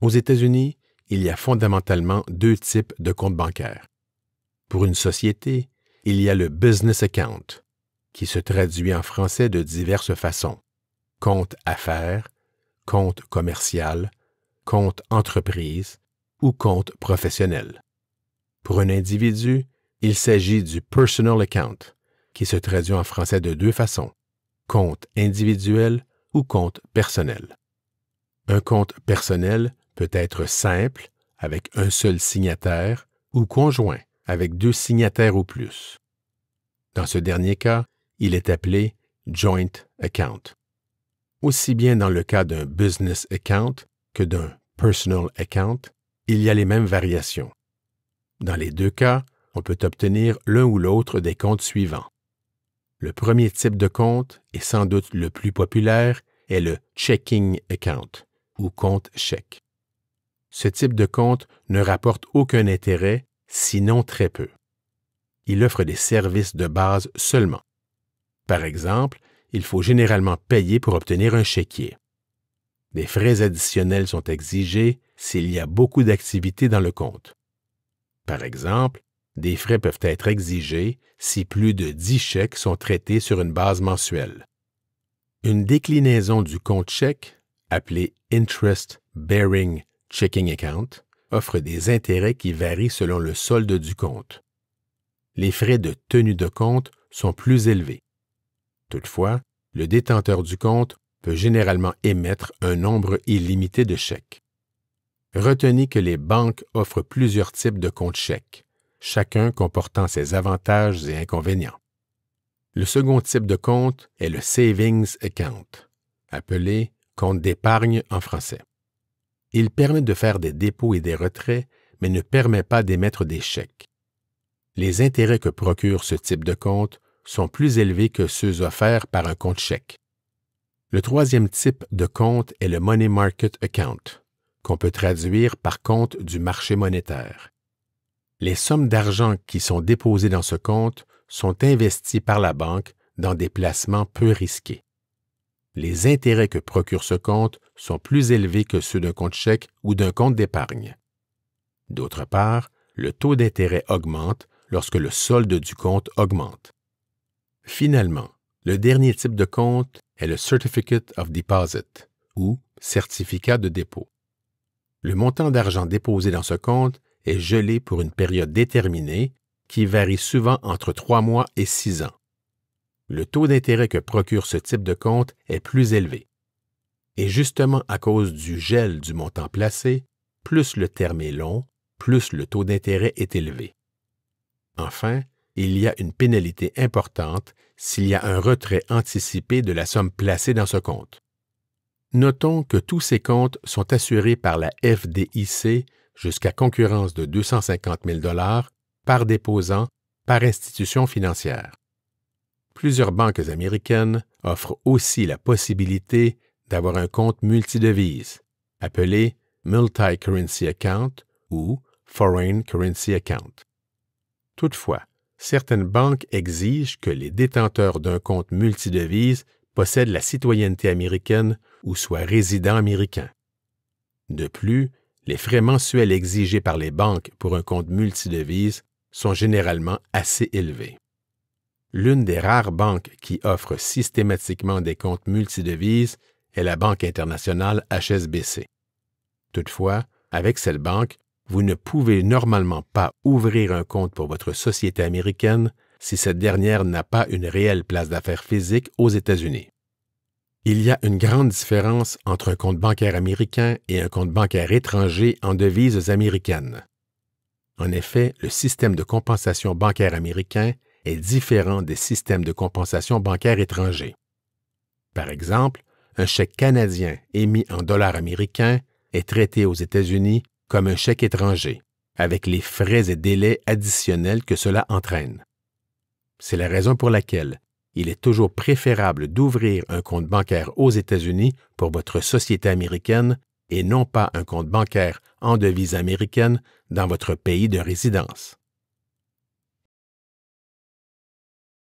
Aux États-Unis, il y a fondamentalement deux types de comptes bancaires. Pour une société, il y a le business account, qui se traduit en français de diverses façons. Compte affaires, compte commercial, compte entreprise ou compte professionnel. Pour un individu, il s'agit du personal account, qui se traduit en français de deux façons, compte individuel ou compte personnel. Un compte personnel peut être simple, avec un seul signataire, ou conjoint, avec deux signataires ou plus. Dans ce dernier cas, il est appelé joint account. Aussi bien dans le cas d'un business account que d'un personal account, il y a les mêmes variations. Dans les deux cas, on peut obtenir l'un ou l'autre des comptes suivants. Le premier type de compte, et sans doute le plus populaire, est le checking account, ou compte chèque. Ce type de compte ne rapporte aucun intérêt, sinon très peu. Il offre des services de base seulement. Par exemple, il faut généralement payer pour obtenir un chéquier. Des frais additionnels sont exigés s'il y a beaucoup d'activités dans le compte. Par exemple, des frais peuvent être exigés si plus de 10 chèques sont traités sur une base mensuelle. Une déclinaison du compte chèque, appelé Interest Bearing Checking Account, offre des intérêts qui varient selon le solde du compte. Les frais de tenue de compte sont plus élevés. Toutefois, le détenteur du compte peut généralement émettre un nombre illimité de chèques. Retenez que les banques offrent plusieurs types de comptes chèques, chacun comportant ses avantages et inconvénients. Le second type de compte est le Savings Account, appelé compte d'épargne en français. Il permet de faire des dépôts et des retraits, mais ne permet pas d'émettre des chèques. Les intérêts que procure ce type de compte sont plus élevés que ceux offerts par un compte chèque. Le troisième type de compte est le Money Market Account, qu'on peut traduire par compte du marché monétaire. Les sommes d'argent qui sont déposées dans ce compte sont investies par la banque dans des placements peu risqués. Les intérêts que procure ce compte sont plus élevés que ceux d'un compte chèque ou d'un compte d'épargne. D'autre part, le taux d'intérêt augmente lorsque le solde du compte augmente. Finalement, le dernier type de compte est le Certificate of Deposit, ou certificat de dépôt. Le montant d'argent déposé dans ce compte est gelé pour une période déterminée qui varie souvent entre 3 mois et 6 ans. Le taux d'intérêt que procure ce type de compte est plus élevé. Et justement à cause du gel du montant placé, plus le terme est long, plus le taux d'intérêt est élevé. Enfin, il y a une pénalité importante s'il y a un retrait anticipé de la somme placée dans ce compte. Notons que tous ces comptes sont assurés par la FDIC jusqu'à concurrence de 250 000 $ par déposant, par institution financière. Plusieurs banques américaines offrent aussi la possibilité d'avoir un compte multidevises, appelé Multi-Currency Account ou Foreign Currency Account. Toutefois, certaines banques exigent que les détenteurs d'un compte multidevises possèdent la citoyenneté américaine ou soient résidents américains. De plus, les frais mensuels exigés par les banques pour un compte multidevises sont généralement assez élevés. L'une des rares banques qui offre systématiquement des comptes multidevises est la Banque internationale HSBC. Toutefois, avec cette banque, vous ne pouvez normalement pas ouvrir un compte pour votre société américaine si cette dernière n'a pas une réelle place d'affaires physique aux États-Unis. Il y a une grande différence entre un compte bancaire américain et un compte bancaire étranger en devises américaines. En effet, le système de compensation bancaire américain est différent des systèmes de compensation bancaire étrangers. Par exemple, un chèque canadien émis en dollars américains est traité aux États-Unis comme un chèque étranger, avec les frais et délais additionnels que cela entraîne. C'est la raison pour laquelle il est toujours préférable d'ouvrir un compte bancaire aux États-Unis pour votre société américaine et non pas un compte bancaire en devise américaine dans votre pays de résidence.